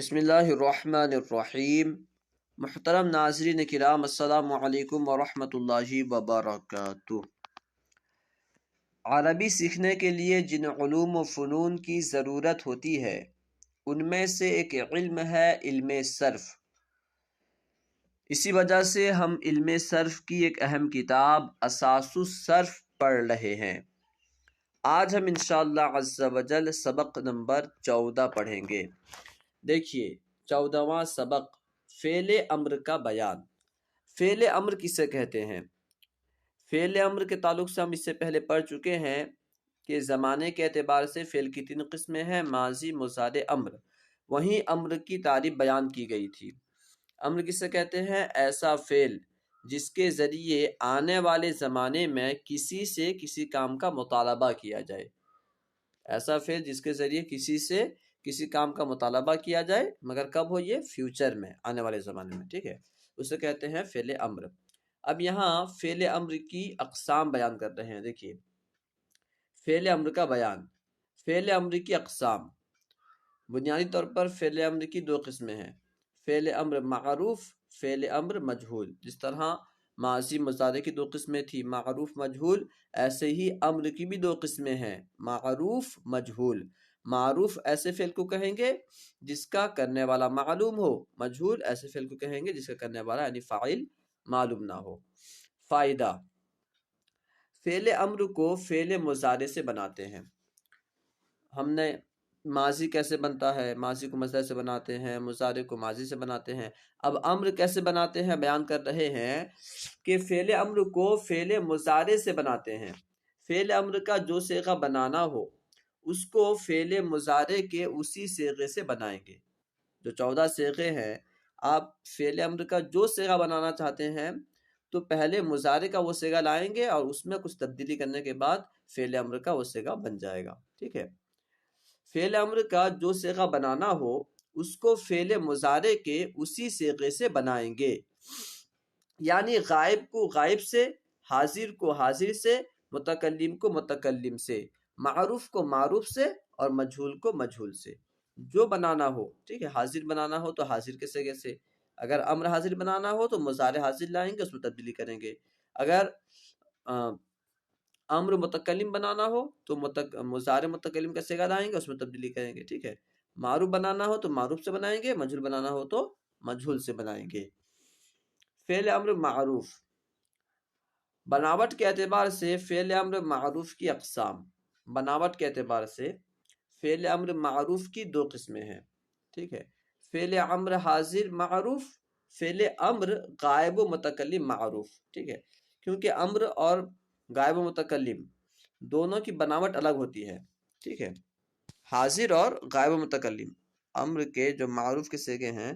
بسم اللہ الرحمن الرحیم۔ محترم ناظرین کرام، السلام علیکم ورحمۃ اللہ وبرکاتہ۔ عربی سیکھنے کے لیے جن علوم و فنون کی ضرورت ہوتی ہے ان میں سے ایک علم ہے علم صرف۔ اسی وجہ سے ہم علم صرف کی ایک اہم کتاب اساس الصرف پڑھ رہے ہیں۔ آج ہم انشاءاللہ عز و جل سبق نمبر 14 پڑھیں گے۔ دیکھیے 14واں سبق، فعل امر کا بیان۔ فعل امر کسے کہتے ہیں؟ فعل امر کے تعلق سے ہم اس سے پہلے پڑھ چکے ہیں کہ زمانے کے اعتبار سے فعل کی 3 قسمیں ہیں، ماضی، مضارع، امر۔ وہیں امر کی تعریف بیان کی گئی تھی۔ امر کسے کہتے ہیں؟ ایسا فعل جس کے ذریعے آنے والے زمانے میں کسی سے کسی کام کا مطالبہ کیا جائے۔ ایسا فعل جس کے ذریعے کسی سے کسی کام کا مطالبہ کیا جائے، مگر کب ہو؟ یہ فیوچر میں، آنے والے زمانے میں، ٹھیک ہے، اسے کہتے ہیں فعل امر۔ اب یہاں فعل امر کی اقسام بیان کر رہے ہیں۔ دیکھیے فعل امر کا بیان، فعل امر کی اقسام۔ بنیادی طور پر فعل امر کی 2 قسمیں ہیں، فعل امر معروف، فعل امر مجہول۔ جس طرح ماضی مضارع کی 2 قسمیں تھی، معروف مجہول، ایسے ہی امر کی بھی 2 قسمیں ہیں، معروف مجہول۔ معروف ایسے فعل کو کہیں گے جس کا کرنے والا معلوم ہو، مجہول ایسے فعل کو کہیں گے جس کا کرنے والا یعنی فاعل معلوم نہ ہو۔ فائدہ، فعل امر کو فعل مضارع سے بناتے ہیں۔ ہم نے ماضی کیسے بنتا ہے، ماضی کو مصدر سے بناتے ہیں، مضارع کو ماضی سے بناتے ہیں۔ اب امر کیسے بناتے ہیں بیان کر رہے ہیں کہ فعل امر کو فعل مضارع سے بناتے ہیں۔ فعل امر کا جو صیغہ بنانا ہو اس کو فعل مضارع کے اسی صیغے سے بنائیں گے۔ جو 14 صیغے ہیں، آپ فعل امر کا جو صیغہ بنانا چاہتے ہیں تو پہلے مضارع کا وہ صیغہ لائیں گے اور اس میں کچھ تبدیلی کرنے کے بعد فعل امر کا وہ صیغہ بن جائے گا، ٹھیک ہے۔ فعل امر کا جو صیغہ بنانا ہو اس کو فعل مضارع کے اسی صیغے سے بنائیں گے، یعنی غائب کو غائب سے، حاضر کو حاضر سے، متکلم کو متکلم سے، معروف کو معروف سے اور مجہول کو مجہول سے۔ جو بنانا ہو، ٹھیک ہے، حاضر بنانا ہو تو حاضر کے صیغے سے، اگر امر حاضر بنانا ہو تو مضارع حاضر لائیں گے، اس میں تبدیلی کریں گے۔ اگر امر متکلم بنانا ہو تو مضارع متکلم کا صیغہ لائیں گے، اس میں تبدیلی کریں گے، ٹھیک ہے۔ معروف بنانا ہو تو معروف سے بنائیں گے، مجہول بنانا ہو تو مجہول سے بنائیں گے۔ فعل امر معروف، بناوٹ کے اعتبار سے فعل امر معروف کی اقسام۔ بناوٹ کے اعتبار سے فعل امر معروف کی 2 قسمیں ہیں، ٹھیک ہے۔ فعل امر حاضر معروف، فعل امر غائب و متکلم معروف، ٹھیک ہے۔ کیونکہ امر اور غائب و متکلم دونوں کی بناوٹ الگ ہوتی ہے، ٹھیک ہے۔ حاضر اور غائب و متکلم امر کے جو معروف کے صیغے ہیں،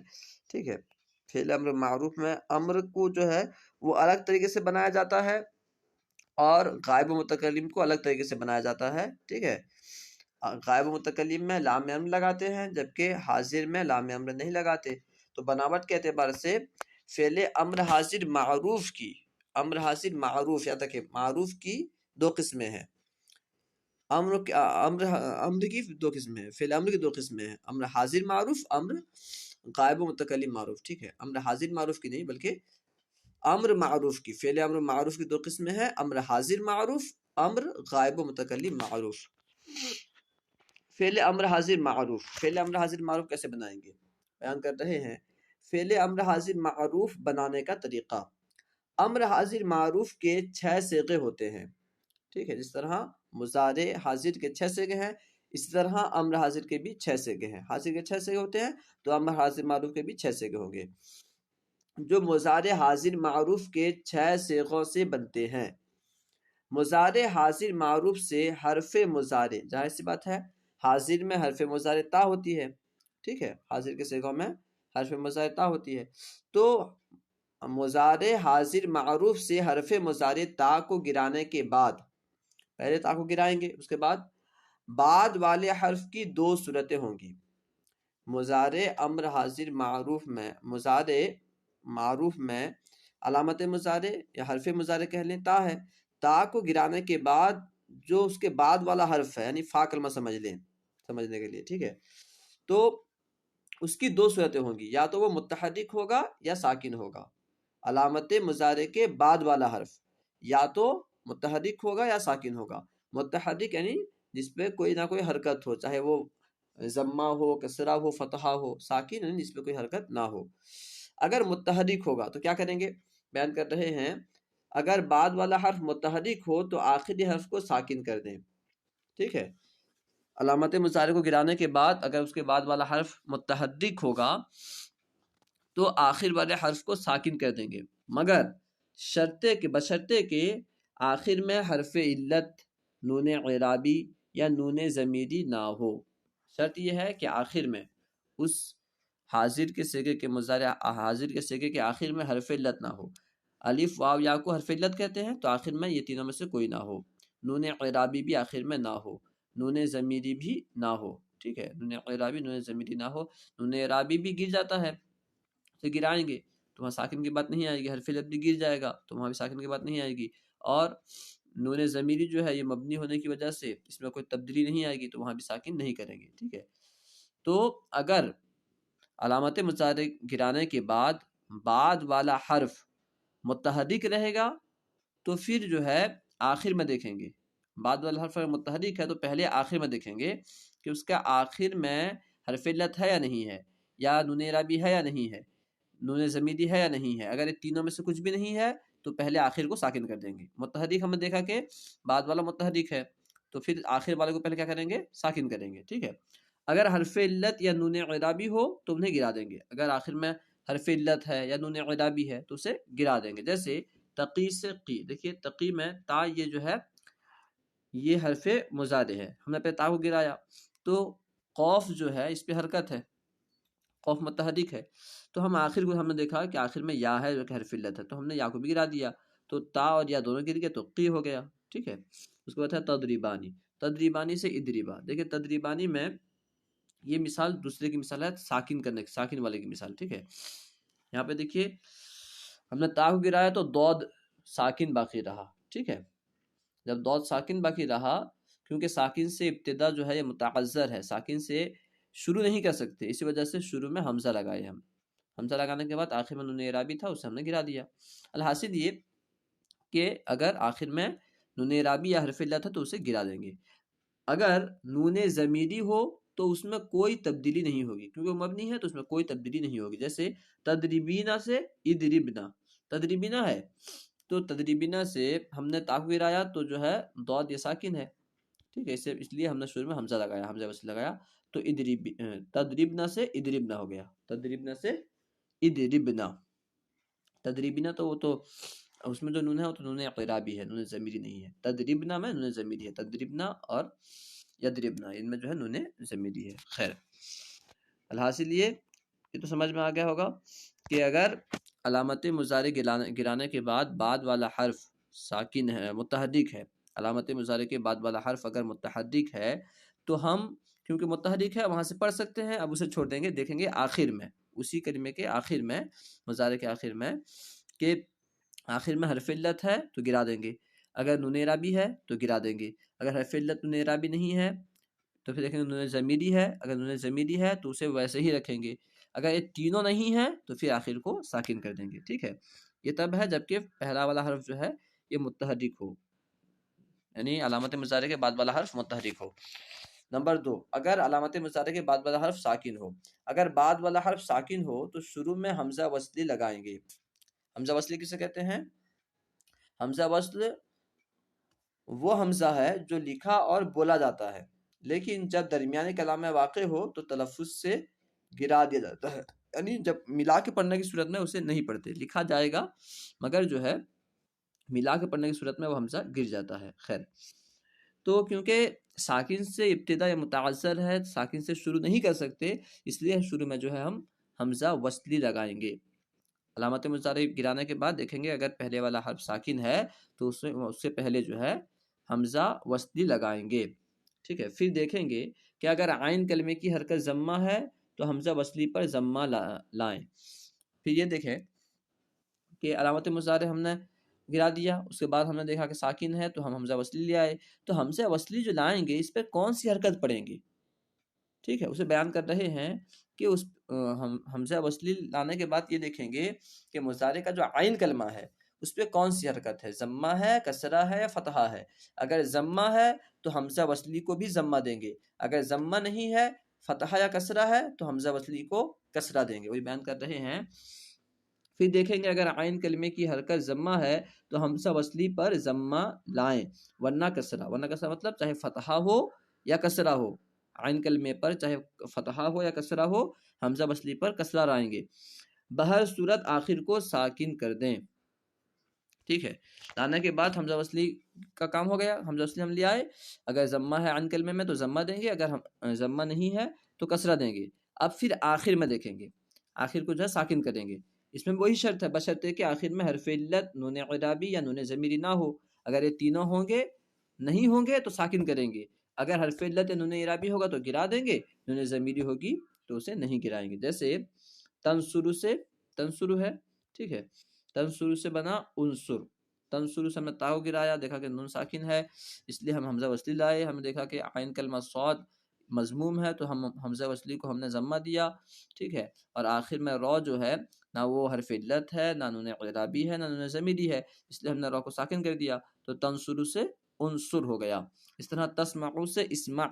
ٹھیک ہے۔ فعل امر معروف میں امر کو جو ہے وہ الگ طریقے سے بنایا جاتا ہے اور غائب و متکلم کو الگ طریقے سے بنایا جاتا ہے، ٹھیک ہے۔ غائب و متکلم میں لام امر لگاتے ہیں جبکہ حاضر میں لام امر نہیں لگاتے۔ تو بناوٹ کے اعتبار سے فعل امر حاضر معروف کی، امر حاضر معروف، یا تک معروف کی 2 قسمیں ہیں۔ امر کی 2 قسمیں ہیں، فعل امر کی 2 قسمیں ہیں، امر حاضر معروف، امر غائب و متکلم معروف، ٹھیک ہے۔ امر حاضر معروف کی نہیں بلکہ امر معروف کی، فعل امر معروف کی 2 قسمیں ہیں، امر حاضر معروف، امر غائب و متکلم معروف۔ فعل امر حاضر معروف، فعل امر حاضر معروف کیسے بنائیں گے بیان کر رہے ہیں۔ فعل امر حاضر معروف بنانے کا طریقہ، امر حاضر معروف کے 6 صیغے ہوتے ہیں، ٹھیک ہے۔ جس طرح مضارع حاضر کے 6 صیغے ہیں، اسی طرح امر حاضر کے بھی 6 صیغے ہیں۔ حاضر کے 6 صیغے ہوتے ہیں تو امر حاضر معروف کے بھی 6 صیغے ہوں گے، جو مضارع حاضر معروف کے 6 صیغوں سے بنتے ہیں۔ مضارع حاضر معروف سے حرف مضارع، ظاہر سی بات ہے حاضر میں حرف مضارع تا ہوتی ہے، ٹھیک ہے، حاضر کے صیغوں میں حرف مضارع تا ہوتی ہے، تو مضارع حاضر معروف سے حرف مضارع تا کو گرانے کے بعد، پہلے تا کو گرائیں گے، اس کے بعد والے حرف کی 2 صورتیں ہوں گی۔ مضارع امر حاضر مضارع معروف میں علامت مضارع یا حرف مضارع کہہ لیں تا ہے، تا کو گرانے کے بعد جو اس کے بعد والا حرف ہے، یعنی فا کلمہ سمجھ لیں سمجھنے کے لیے، ٹھیک ہے، تو اس کی دو صورتیں ہوں گی، یا تو وہ متحرک ہوگا یا ساکن ہوگا۔ علامت مضارع کے بعد والا حرف یا تو متحرک ہوگا یا ساکن ہوگا۔ متحرک یعنی جس پہ کوئی نہ کوئی حرکت ہو، چاہے وہ ضمہ ہو، کسرہ ہو، فتحہ ہو۔ ساکن یعنی جس پہ کوئی حرکت نہ ہو۔ اگر متحرک ہوگا تو کیا کریں گے؟ بیان کر رہے ہیں اگر بعد والا حرف متحرک ہو تو آخری حرف کو ساکن کر دیں، ٹھیک ہے۔ علامت مضارع کو گرانے کے بعد اگر اس کے بعد والا حرف متحرک ہوگا تو آخر والے حرف کو ساکن کر دیں گے، مگر بشرطے کہ آخر میں حرف علت، نون اعرابی یا نون ضمیری نہ ہو۔ شرط یہ ہے کہ آخر میں اس حاضر کے صیغے کے مضارع حاضر کے صیغے کے آخر میں حرف علت نہ ہو۔ الف واو یا کو حرف علت کہتے ہیں، تو آخر میں یہ تینوں میں سے کوئی نہ ہو۔ نون اعرابی بھی آخر میں نہ ہو، نون ضمیری بھی نہ ہو، ٹھیک ہے۔ نون اعرابی نون ضمیری نہ ہو، نون اعرابی بھی گر جاتا ہے تو گرائیں گے تو وہاں ساکن کی بات نہیں آئے گی، حرف علت بھی گر جائے گا تو وہاں بھی ساکن کی بات نہیں آئے گی، اور نون ضمیری جو ہے یہ مبنی ہونے کی وجہ سے اس میں کوئی تبدیلی نہیں آئے گی تو وہاں بھی ساکن نہیں کریں گے، ٹھیک ہے۔ تو اگر علامت مضارع گرانے کے بعد والا حرف متحرک رہے گا تو پھر جو ہے آخر میں دیکھیں گے، بعد والا حرف متحرک ہے تو پہلے آخر میں دیکھیں گے کہ اس کا آخر میں حرف علت ہے یا نہیں ہے، یا نون اعرابی ہے یا نہیں ہے، نون ضمیری ہے یا نہیں ہے۔ اگر یہ تینوں میں سے کچھ بھی نہیں ہے تو پہلے آخر کو ساکن کر دیں گے۔ متحرک ہم نے دیکھا کہ بعد والا متحرک ہے تو پھر آخر والے کو پہلے کیا کریں گے؟ ساکن کریں گے، ٹھیک ہے۔ اگر حرف علت یا نون اعرابی ہو تو انہیں گرا دیں گے، اگر آخر میں حرف علت ہے یا نون اعرابی ہے تو اسے گرا دیں گے۔ جیسے تقی سے قی، دیکھیے تقی میں تا یہ جو ہے یہ حرف مضارع ہے، ہم نے پہ تا کو گرایا تو قوف جو ہے اس پہ حرکت ہے، قوف متحرک ہے، تو ہم نے دیکھا کہ آخر میں یا ہے جو کہ حرف علت ہے تو ہم نے یا کو بھی گرا دیا تو تا اور یا دونوں گر گئے تو قی ہو گیا، ٹھیک ہے۔ اس کے بعد ہے تدریبانی، تدریبانی سے ادریبا۔ دیکھیں تدریبانی میں یہ مثال دوسرے کی مثال ہے ساکن کرنے کی، ساکن والے کی مثال، ٹھیک ہے۔ یہاں پہ دیکھیے ہم نے تا کو گرایا تو دود ساکن باقی رہا، ٹھیک ہے۔ جب دود ساکن باقی رہا کیونکہ ساکن سے ابتدا جو ہے یہ متعذر ہے، ساکن سے شروع نہیں کر سکتے، اسی وجہ سے شروع میں حمزہ لگائے ہم، حمزہ لگانے کے بعد آخر میں نون اعرابی تھا اسے ہم نے گرا دیا۔ الحاصل یہ کہ اگر آخر میں نون اعرابی یا حرف علت ہے تو اسے گرا دیں گے۔ اگر نون ضمیری ہو تو اس میں کوئی تبدیلی نہیں ہوگی کیونکہ وہ مبنی ہے تو اس میں کوئی تبدیلی نہیں ہوگی۔ جیسے تدریبینہ سے ادربنا، تدریبینہ ہے تو تدریبینہ سے ہم نے تا کو گرایا تو جو ہے ضاد یہ ساکن ہے، ٹھیک ہے، اس لیے ہم نے شروع میں حمزہ لگایا، حمزہ وصل لگایا تو تدریبنا سے ادربنا ہو گیا، تدریبنا سے ادربنا۔ تدریبنا تو وہ تو اس میں جو نون ہے وہ تو نون اعرابی ہے، نون ضمیری نہیں ہے۔ تدریبنا میں نون ضمیری ہے، تدریبنا اور یدربنا ان میں جو ہے نون ضمیری ہے۔ خیر الحاصل یہ تو سمجھ میں آ گیا ہوگا کہ اگر علامت مضارع گرانے کے بعد والا حرف ساکن ہے، متحرک ہے، علامت مضارع کے بعد والا حرف اگر متحرک ہے تو ہم کیونکہ متحرک ہے وہاں سے پڑھ سکتے ہیں، اب اسے چھوڑ دیں گے، دیکھیں گے آخر میں اسی کلمے کے آخر میں، مضارع کے آخر میں کہ آخر میں حرف علت ہے تو گرا دیں گے، اگر نون اعرابی ہے تو گرا دیں گے، اگر حرف علت نون اعرابی نہیں ہے تو پھر دیکھیں گے نون ضمیری ہے، اگر نون ضمیری ہے تو اسے ویسے ہی رکھیں گے، اگر یہ تینوں نہیں ہیں تو پھر آخر کو ساکن کر دیں گے، ٹھیک ہے۔ یہ تب ہے جبکہ پہلا والا حرف جو ہے یہ متحرک ہو، یعنی علامت مضارع کے بعد والا حرف متحرک ہو۔ نمبر 2، اگر علامت مضارع کے بعد والا حرف ساکن ہو، اگر بعد والا حرف ساکن ہو تو شروع میں حمزہ وصلی لگائیں گے۔ حمزہ وصلی کسے کہتے ہیں؟ حمزہ وصل وہ حمزہ ہے جو لکھا اور بولا جاتا ہے لیکن جب درمیانے کلام میں واقع ہو تو تلفظ سے گرا دیا جاتا ہے، یعنی جب ملا کے پڑھنے کی صورت میں اسے نہیں پڑھتے، لکھا جائے گا مگر جو ہے ملا کے پڑھنے کی صورت میں وہ حمزہ گر جاتا ہے۔ خیر تو کیونکہ ساکن سے ابتدا یا متعذر ہے، ساکن سے شروع نہیں کر سکتے، اس لیے شروع میں جو ہے ہم حمزہ وصلی لگائیں گے۔ علامت مضارع گرانے کے بعد دیکھیں گے اگر پہلے والا حرف ساکن ہے تو اس سے پہلے جو ہے حمزہ وصلی لگائیں گے، ٹھیک ہے۔ پھر دیکھیں گے کہ اگر عین کلمے کی حرکت ضمہ ہے تو حمزہ وصلی پر ضمہ لائیں۔ پھر یہ دیکھیں کہ علامت مضارع ہم نے گرا دیا، اس کے بعد ہم نے دیکھا کہ ساکن ہے تو ہم حمزہ وصلی لے آئے، تو حمزہ وصلی جو لائیں گے اس پہ کون سی حرکت پڑیں گے، ٹھیک ہے، اسے بیان کر رہے ہیں کہ اس حمزہ وصلی لانے کے بعد یہ دیکھیں گے کہ مضارع کا جو عین کلمہ ہے اس پہ کون سی حرکت ہے، ضمہ ہے، کسرہ ہے یا فتحہ ہے۔ اگر ضمہ ہے تو حمزہ وصلی کو بھی ضمہ دیں گے، اگر ضمہ نہیں ہے، فتحہ یا کسرہ ہے، تو حمزہ وصلی کو کسرہ دیں گے، وہی بیان کر رہے ہیں۔ پھر دیکھیں گے اگر عین کلمے کی حرکت ضمہ ہے تو حمزہ وصلی پر ضمہ لائیں، ورنہ کسرہ مطلب چاہے فتحہ ہو یا کسرہ ہو، عین کلمے پر چاہے فتحہ ہو یا کسرہ ہو، حمزہ وصلی پر کسرہ لائیں گے۔ بہر صورت آخر کو ساکن کر دیں، ٹھیک ہے۔ لانے کے بعد حمزہ وصلی کا کام ہو گیا، حمزہ وصلی ہم لے آئے، اگر ضمہ ہے عین کلمے میں تو ضمہ دیں گے، اگر ضمہ نہیں ہے تو کسرہ دیں گے۔ اب پھر آخر میں دیکھیں گے، آخر کو جو ہے ساکن کریں گے، اس میں وہی شرط ہے، بشرطے کہ آخر میں حرف علت، نون اعرابی یا نون ضمیری نہ ہو۔ اگر یہ تینوں ہوں گے، نہیں ہوں گے تو ساکن کریں گے، اگر حرف علت یا نون اعرابی ہوگا تو گرا دیں گے، نون ضمیری ہوگی تو اسے نہیں گرائیں گے۔ جیسے تنصر سے، تنصر ہے، ٹھیک ہے، تنصر سے بنا انصر، تنصر سے ہم نے تاؤ گرایا، دیکھا کہ نون ساکن ہے اس لیے ہم حمزہ وصلی لائے، ہم نے دیکھا کہ عین کلمہ صاد مضموم ہے تو ہم حمزہ وصلی کو ہم نے ضمہ دیا، ٹھیک ہے، اور آخر میں رو جو ہے نہ وہ حرف علت ہے، نہ نون اعرابی ہے، نہ نون ضمیری ہے، اس لیے ہم نے رو کو ساکن کر دیا، تو تنصر سے انصر ہو گیا۔ اس طرح تسمع سے اسمع،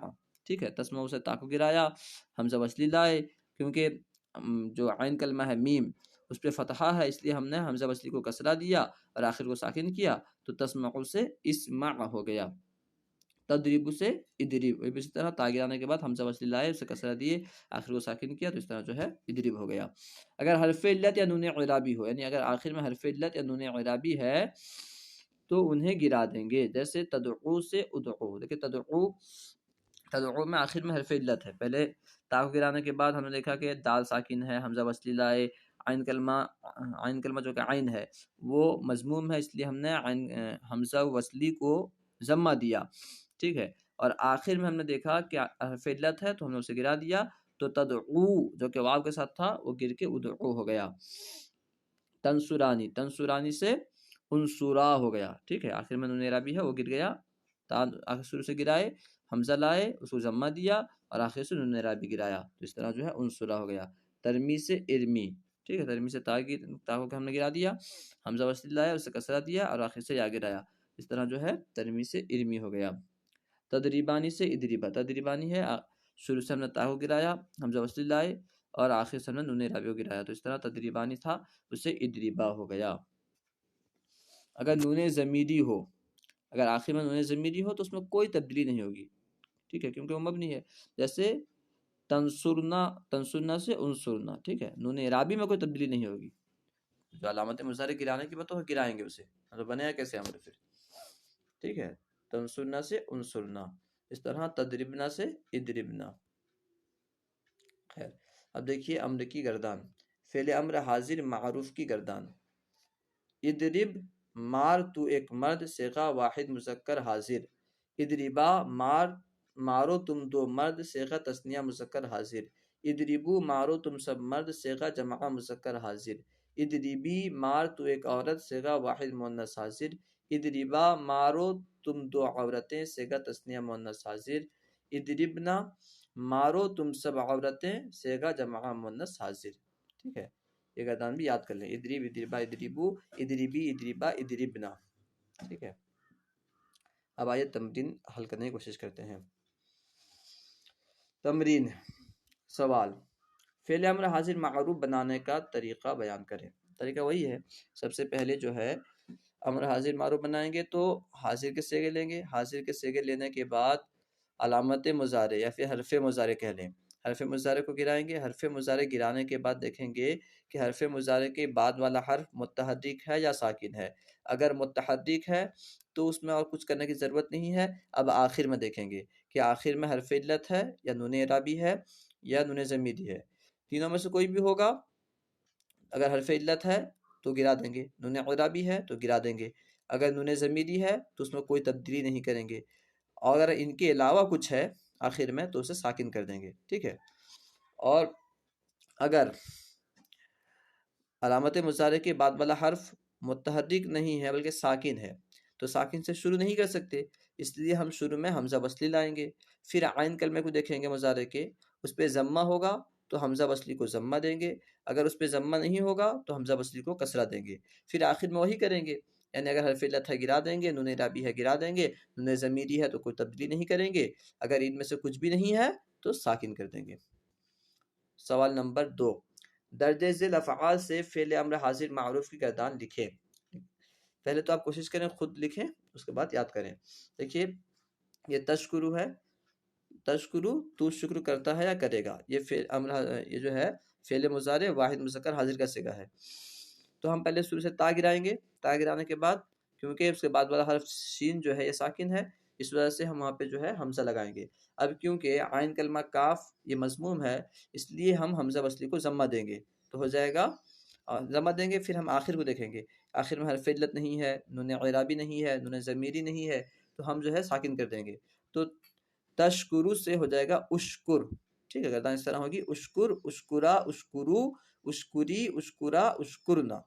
ٹھیک ہے، تسمع سے تا کو گرایا، حمزہ وصلی لائے، کیونکہ جو عین کلمہ ہے میم اس پہ فتحہ ہے اس لیے ہم نے حمزہ وصلی کو کسرہ دیا اور آخر کو ساکن کیا، تو تسمع سے اسمع ہو گیا۔ تدریب سے ادریب، اسی طرح تا گرانے کے بعد حمزہ وصلی لائے، اسے کسرہ دیے، آخر کو ساکن کیا، تو اس طرح جو ہے ادریب ہو گیا۔ اگر حرف علت یا نون اعرابی ہو، یعنی اگر آخر میں حرف علت یا نون اعرابی ہے تو انہیں گرا دیں گے، جیسے تدعو سے ادعو، دیکھیں تدعو میں آخر میں حرف علت ہے، پہلے تا کو گرانے کے بعد ہم نے دیکھا کہ دال ساکن ہے، حمزہ وصلی لائے، عین کلمہ جو کہ عین ہے وہ مضموم ہے اس لیے ہم نے حمزہ وصلی کو ضمہ دیا، ٹھیک ہے، اور آخر میں ہم نے دیکھا کہ حرف علت ہے تو ہم نے اسے گرا دیا، تو تدعو جو کہ واو کے ساتھ تھا وہ گر کے ادعو ہو گیا۔ تنصرانی سے انصرا ہو گیا، ٹھیک ہے، آخر میں نون اعرابی ہے وہ گر گیا، آخر شروع سے گرائے، حمزہ لائے، اس کو ضمہ دیا اور آخر سے نون اعرابی گرایا، تو اس طرح جو ہے انصرا ہو گیا۔ ترمی سے ارمی، ٹھیک ہے، ترمی سے تا کو ہم نے گرا دیا، حمزہ وصلی لایا، اسے کسرہ دیا اور آخر سے یا گرایا، اس طرح جو ہے ترمی سے ارمی ہو گیا۔ تدریبانی سے ادریبا، تدریبانی ہے، شروع سے ہم نے تا کو گرایا، حمزہ وصلی لائے اور آخر سے ہم نے نون اعرابی کو گرایا، تو اس طرح تدریبانی تھا اسے ادریبا ہو گیا۔ اگر نون ضمیری ہو، اگر آخر میں نون ضمیری ہو تو اس میں کوئی تبدیلی نہیں ہوگی، ٹھیک ہے، کیونکہ وہ مبنی ہے، جیسے تنصرنا سے انصرنا، ٹھیک ہے، نون اعرابی میں کوئی تبدیلی نہیں ہوگی، جو علامت مضارع گرانے کی بات تو گرائیں گے اسے، تو بنے گا کیسے امر پھر، ٹھیک ہے، تنصرنا سے انصرنا، اس طرح تدربنا سے ادربنا۔ خیر، اب دیکھیے امر کی گردان، فعل امر حاضر معروف کی گردان، ادرب مار تو ایک مرد، صیغہ واحد مذکر حاضر، ادربا مارو تم دو مرد، صیغہ تثنیہ مذکر حاضر، ادربو مارو تم سب مرد، صیغہ جمع مذکر حاضر، ادربی مار تو ایک عورت، صیغہ واحد مؤنث حاضر، ادربا مارو تم دو عورتیں، صیغہ تثنیہ مؤنث حاضر، ادربنا مارو تم سب عورتیں، صیغہ جمع مؤنث حاضر، ٹھیک ہے، یہ گردان بھی یاد کر لیں، ادریب ادربا ادریبو ادریبی ادریبا ادریبنا، ٹھیک ہے۔ اب آئیے تمرین حل کرنے کی کوشش کرتے ہیں۔ تمرین، سوال، فعل امر حاضر معروف بنانے کا طریقہ بیان کریں۔ طریقہ وہی ہے، سب سے پہلے جو ہے امر حاضر معروف بنائیں گے تو حاضر کے صیغے لیں گے، حاضر کے صیغے لینے کے بعد علامت مضارع یا پھر حرف مضارع کہہ لیں، حرف مضارع کو گرائیں گے، حرف مضارع گرانے کے بعد دیکھیں گے کہ حرف مضارع کے بعد والا حرف متحرک ہے یا ساکن ہے، اگر متحرک ہے تو اس میں اور کچھ کرنے کی ضرورت نہیں ہے۔ اب آخر میں دیکھیں گے کہ آخر میں حرف علت ہے یا نون اعرابی ہے یا نون ضمیری ہے، تینوں میں سے کوئی بھی ہوگا، اگر حرف علت ہے تو گرا دیں گے، نون اعرابی ہے تو گرا دیں گے، اگر نون ضمیری ہے تو اس میں کوئی تبدیلی نہیں کریں گے، اور اگر ان کے علاوہ کچھ ہے آخر میں تو اسے ساکن کر دیں گے، ٹھیک ہے۔ اور اگر علامت مضارع کے بعد والا حرف متحرک نہیں ہے بلکہ ساکن ہے تو ساکن سے شروع نہیں کر سکتے، اس لیے ہم شروع میں حمزہ وصلی لائیں گے، پھر عین کلمے کو دیکھیں گے مضارع کے، اس پہ ضمہ ہوگا تو حمزہ وصلی کو ضمہ دیں گے، اگر اس پہ ضمہ نہیں ہوگا تو حمزہ وصلی کو کسرہ دیں گے، پھر آخر میں وہی کریں گے، یعنی اگر حرف علت ہے گرا دیں گے، نون اعرابی ہے گرا دیں گے، نون ضمیری ہے تو کوئی تبدیلی نہیں کریں گے، اگر ان میں سے کچھ بھی نہیں ہے تو ساکن کر دیں گے۔ سوال نمبر 2، درج ذیل افعال سے فعل امر حاضر معروف کی گردان لکھیں۔ پہلے تو آپ کوشش کریں خود لکھیں، اس کے بعد یاد کریں۔ دیکھیے یہ تشکرو ہے، تشکرو تو شکر کرتا ہے یا کرے گا، یہ فعل امر، یہ جو ہے فعل مضارع واحد مذکر حاضر کا صیغہ ہے، تو ہم پہلے شروع سے تا گرائیں گے، تا گرانے کے بعد کیونکہ اس کے بعد والا حرف شین جو ہے یہ ساکن ہے، اس وجہ سے ہم وہاں پہ جو ہے حمزہ لگائیں گے۔ اب کیونکہ عین کلمہ کاف یہ مضموم ہے، اس لیے ہم حمزہ وصلی کو ضمہ دیں گے، تو ہو جائے گا ضمہ دیں گے، پھر ہم آخر کو دیکھیں گے، آخر میں حرف علت نہیں ہے، نون اعرابی نہیں ہے، نون ضمیری نہیں ہے، تو ہم جو ہے ساکن کر دیں گے، تو تشکرو سے ہو جائے گا اشکر، ٹھیک ہے، گردان اس طرح ہوگی اشکر، اشکرا، اشکرو، اشکری، اشکرا، اشکرنا،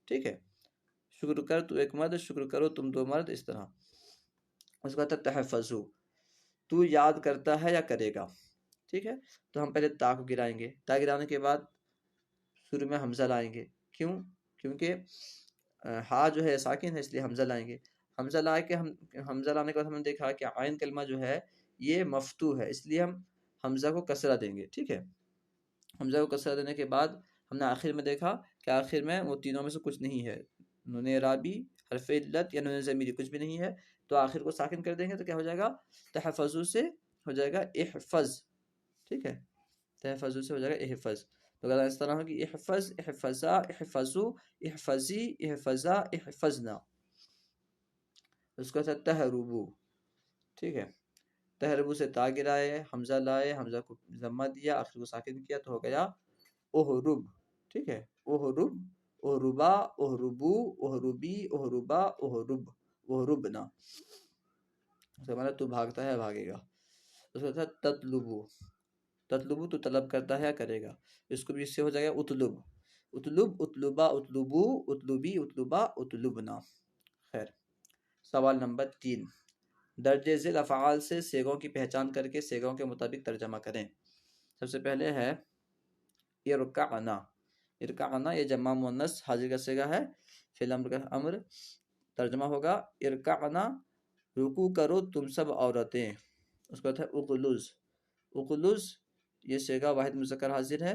ٹھیک ہے، شکر کر تو ایک مرد، شکر کرو تم دو مرد، اس طرح۔ اس کے بعد تحفظو، تو یاد کرتا ہے یا کرے گا، ٹھیک ہے، تو ہم پہلے تا کو گرائیں گے، تا گرانے کے بعد شروع میں حمزہ لائیں گے، کیوں؟ کیونکہ ہا جو ہے ساکن ہے اس لیے حمزہ لائیں گے، حمزہ لائے کے حمزہ لانے کے بعد ہم نے دیکھا کہ عین کلمہ جو ہے یہ مفتوح ہے، اس لیے ہم حمزہ کو کسرہ دیں گے، ٹھیک ہے، حمزہ کو کسرہ دینے کے بعد ہم نے آخر میں دیکھا کہ آخر میں وہ تینوں میں سے کچھ نہیں ہے، نون اعرابی، حرف علت یا نون ضمیری کچھ بھی نہیں ہے، تو آخر کو ساکن کر دیں گے، تو کیا ہو جائے گا تحفظو سے ہو جائے گا احفظ، ٹھیک ہے، تحفظو سے ہو جائے گا احفظ، تو اگر اس طرح ہوگی احفظ، احفظا، احفظو، احفظی، احفظا، احفظنا۔ اس کو تھا تہربو، ٹھیک ہے، تہربو سے تا گرائے، حمزہ لائے، حمزہ کو ضمہ دیا، آخر کو ساکن کیا، تو ہو گیا احرب، ٹھیک ہے، احرب، احربا، احربو، احربی، احربا، احرب، احربنا، اس کا مطلب تو بھاگتا ہے بھاگے گا۔ اس کا تھا تطلبو، تطلبو تو طلب کرتا ہے کرے گا، اس کو بھی اس سے ہو جائے گا اطلب، اطلب، اطلبا، اطلبو، اطلبی، اطلبا، اطلبنا۔ خیر، سوال نمبر 3، درج ذیل افعال سے صیغوں کی پہچان کر کے صیغوں کے مطابق ترجمہ کریں۔ سب سے پہلے ہے ارکعنا، ارکعنا یہ جمع مؤنث حاضر کا صیغہ ہے، فعل امر کا امر، ترجمہ ہوگا ارکعنا، رکوع کرو تم سب عورتیں۔ اس کا ہے اغلظ، اغلظ یہ صیغہ واحد مذکر حاضر ہے،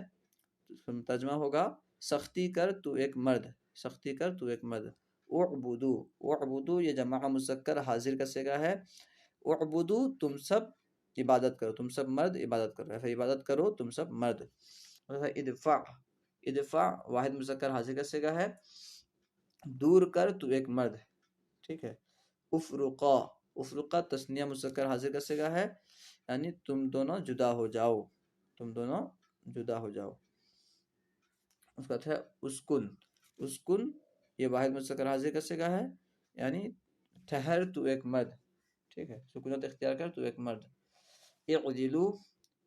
ترجمہ ہوگا سختی کر تو ایک مرد، سختی کر تو ایک مرد۔ اعبدو، اعبدو یہ جمع مذکر حاضر کا صیغہ ہے، اعبدو تم سب عبادت کرو، تم سب مرد عبادت کرو، ایسا عبادت کرو تم سب مرد۔ ادفع، ادفع واحد مذکر حاضر کا صیغہ ہے، دور کر تو ایک مرد، ٹھیک ہے۔ افرقا، افرقا تثنیہ مذکر حاضر کا صیغہ ہے، یعنی تم دونوں جدا ہو جاؤ، تم دونوں جدا ہو جاؤ۔ اس کا ہے اسکن، اسکن یہ واحد مذکر حاضر کا صیغہ ہے، یعنی ٹھہر تو ایک مرد، ٹھیک ہے، سکونت اختیار کر تو ایک مرد۔ اعدلو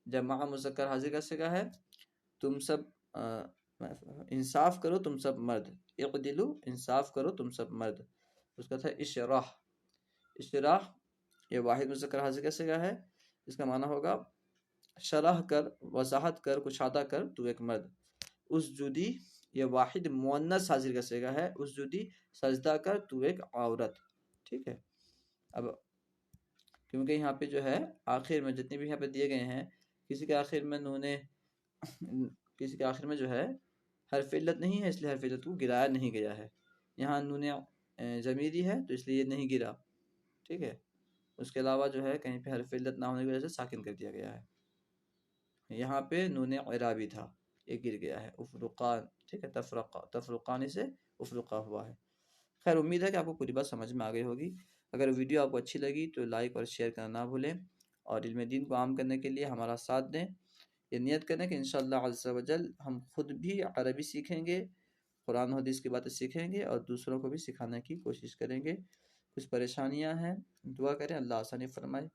جمع مذکر حاضر کا صیغہ ہے، تم سب انصاف کرو تم سب مرد، اعدلو انصاف کرو تم سب مرد۔ اس کا تھا اشراح، اشراح یہ واحد مذکر حاضر کا صیغہ ہے، اس کا معنی ہوگا شرح کر، وضاحت کر، کشادہ کر تو ایک مرد۔ اسجدی یہ واحد مؤنث حاضر کا صیغہ ہے، اسجدی سجدہ کر تو ایک عورت، ٹھیک ہے۔ اب کیونکہ یہاں پہ جو ہے آخر میں جتنے بھی یہاں پہ دیے گئے ہیں، کسی کے آخر میں کسی کے آخر میں جو ہے حرف علت نہیں ہے، اس لیے حرف علت کو گرایا نہیں گیا ہے، یہاں نون ضمیری ہے تو اس لیے یہ نہیں گرا، ٹھیک ہے۔ اس کے علاوہ جو ہے کہیں پہ حرف علت نہ ہونے کی وجہ سے ساکن کر دیا گیا ہے، یہاں پہ نون اعرابی تھا یہ گر گیا ہے، افرقان، ٹھیک ہے، تفرقانی سے افرقہ ہوا ہے۔ خیر، امید ہے کہ آپ کو پوری بات سمجھ میں آ گئی ہوگی۔ اگر ویڈیو آپ کو اچھی لگی تو لائک اور شیئر کرنا نہ بھولیں، اور علم دین کو عام کرنے کے لیے ہمارا ساتھ دیں۔ یہ نیت کریں کہ انشاءاللہ عز و جل ہم خود بھی عربی سیکھیں گے، قرآن و حدیث کی باتیں سیکھیں گے، اور دوسروں کو بھی سکھانے کی کوشش کریں گے۔ کچھ پریشانیاں ہیں، دعا کریں اللہ آسانی فرمائے۔